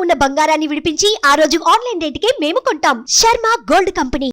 ఉన్న బంగారాన్ని విడిపించి ఆ రోజు ఆన్లైన్ రేటుకే మేము కొంటాం. Sharma gold company.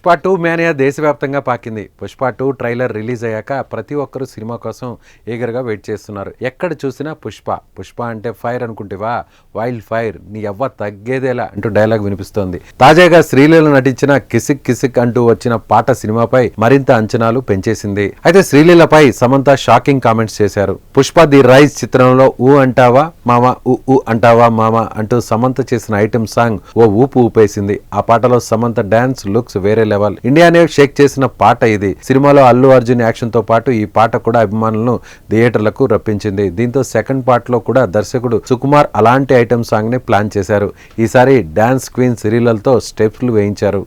Pushpa 2 mania దేశవ్యాప్తంగా పాకింది. పుష్ప 2 ట్రైలర్ రిలీజ్ అయ్యాక ప్రతి ఒక్కరూ సినిమా కోసం ఈగర్గా వెయిట్ చేస్తున్నారు. ఎక్కడ చూసినా పుష్ప అంటే ఫైర్ అనుకుంటేవా, వైల్డ్ ఫైర్, నీ ఎవ్వ తగ్గేదేలా అంటూ డైలాగ్ వినిపిస్తోంది. తాజాగా శ్రీలీల నటించిన కిసిక్ కిసిక్ అంటూ వచ్చిన పాట సినిమాపై మరింత అంచనాలు పెంచేసింది. అయితే శ్రీలీలపై సమంత షాకింగ్ కామెంట్స్ చేశారు. పుష్ప ది రైజ్ చిత్రంలో ఊ అంటావా మామ, ఊ అంటావా మామ అంటూ సమంత చేసిన ఐటెం సాంగ్ ఓ ఊపు ఊపేసింది. ఆ పాటలో సమంత డాన్స్ లుక్స్ వేరే లెవెల్. ఇండియానే షేక్ చేసిన పాట ఇది. సినిమాలో అల్లు అర్జున్ యాక్షన్ తో పాటు ఈ పాట కూడా అభిమానులను థియేటర్లకు రప్పించింది. దీంతో సెకండ్ పార్ట్ లో కూడా దర్శకుడు సుకుమార్ అలాంటి ఐటెం సాంగ్ ని ప్లాన్ చేశారు. ఈసారి డాన్స్ క్వీన్ శ్రీలీలతో స్టెప్స్లు వేయించారు.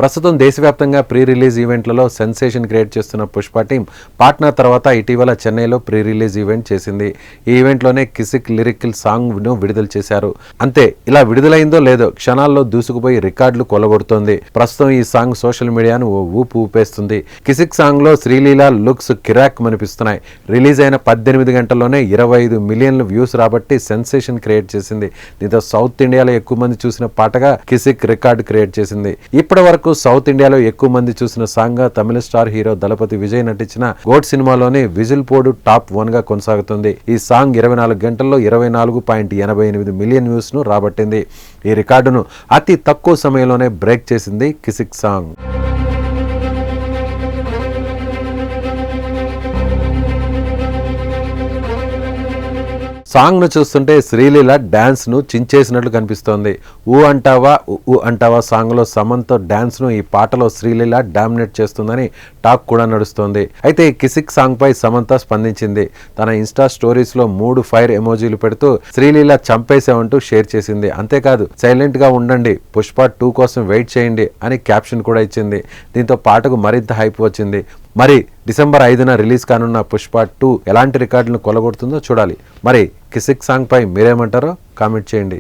ప్రస్తుతం దేశవ్యాప్తంగా ప్రీ రిలీజ్ ఈవెంట్లలో సెన్సేషన్ క్రియేట్ చేస్తున్న పుష్ప టీం పాట్నా తర్వాత ఇటీవల చెన్నైలో ప్రీ రిలీజ్ ఈవెంట్ చేసింది. ఈ ఈవెంట్లోనే కిసిక్ లిరికల్ సాంగ్ను విడుదల చేశారు. అంతే, ఇలా విడుదలైందో లేదో క్షణాల్లో దూసుకుపోయి రికార్డులు కొలగొడుతోంది. ప్రస్తుతం ఈ సాంగ్ సోషల్ మీడియాను ఓ ఊపు ఊపేస్తుంది. కిసిక్ సాంగ్లో శ్రీలీల లుక్స్ కిరాక్ అనిపిస్తున్నాయి. రిలీజ్ అయిన 18 గంటల్లోనే 25 మిలియన్ల వ్యూస్ రాబట్టి సెన్సేషన్ క్రియేట్ చేసింది. దీంతో సౌత్ ఇండియాలో ఎక్కువ మంది చూసిన పాటగా కిసిక్ రికార్డు క్రియేట్ చేసింది. ఇప్పటి వరకు సౌత్ ఇండియాలో ఎక్కువ మంది చూసిన సాంగ్ గా తమిళ స్టార్ హీరో దళపతి విజయ్ నటించిన గోడ్ సినిమాలోని విజిల్ పోడు టాప్ 1 గా కొనసాగుతుంది. ఈ సాంగ్ 24 గంటల్లో 24.88 మిలియన్ వ్యూస్ ను రాబట్టింది. ఈ రికార్డును అతి తక్కువ సమయంలోనే బ్రేక్ చేసింది కిసిక్ సాంగ్. సాంగ్ను చూస్తుంటే శ్రీలీల డాన్స్ను చించేసినట్లు కనిపిస్తోంది. ఊ అంటావా సాంగ్లో సమంత డాన్స్ను ఈ పాటలో శ్రీలీల డామినేట్ చేస్తుందని టాక్ కూడా నడుస్తోంది. అయితే కిసిక్ సాంగ్పై సమంత స్పందించింది. తన ఇన్స్టా స్టోరీస్లో 3 ఫైర్ ఎమోజీలు పెడుతూ శ్రీలీల చంపేశామంటూ షేర్ చేసింది. అంతేకాదు, సైలెంట్గా ఉండండి, పుష్ప 2 కోసం వెయిట్ చేయండి అని క్యాప్షన్ కూడా ఇచ్చింది. దీంతో పాటకు మరింత హైప్ వచ్చింది. మరి డిసెంబర్ 5న రిలీజ్ కానున్న పుష్ప 2 ఎలాంటి రికార్డులను కొలగొడుతుందో చూడాలి. మరి కిసిక్ సాంగ్ పై మీరేమంటారో కామెంట్ చేయండి.